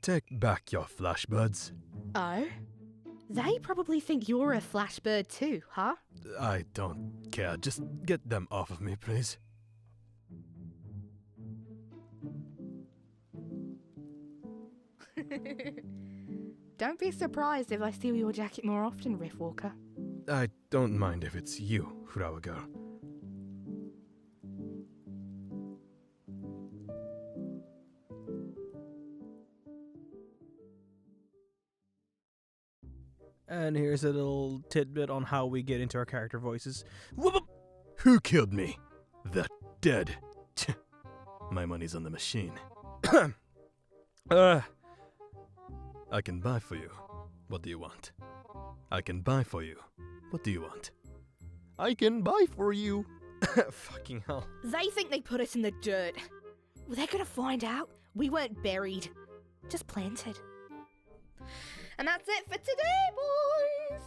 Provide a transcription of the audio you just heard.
Take back your flashbirds. Oh? They probably think you're a flashbird too, huh? I don't care. Just get them off of me, please. Don't be surprised if I steal your jacket more often, Riftwalker. I don't mind if it's you, flower girl. And here's a little tidbit on how we get into our character voices. Who killed me? The dead. My money's on the machine. I can buy for you. What do you want? I can buy for you. What do you want? I can buy for you. Fucking hell. They think they put us in the dirt. Well, they're gonna find out we weren't buried, just planted. And that's it for today, boys!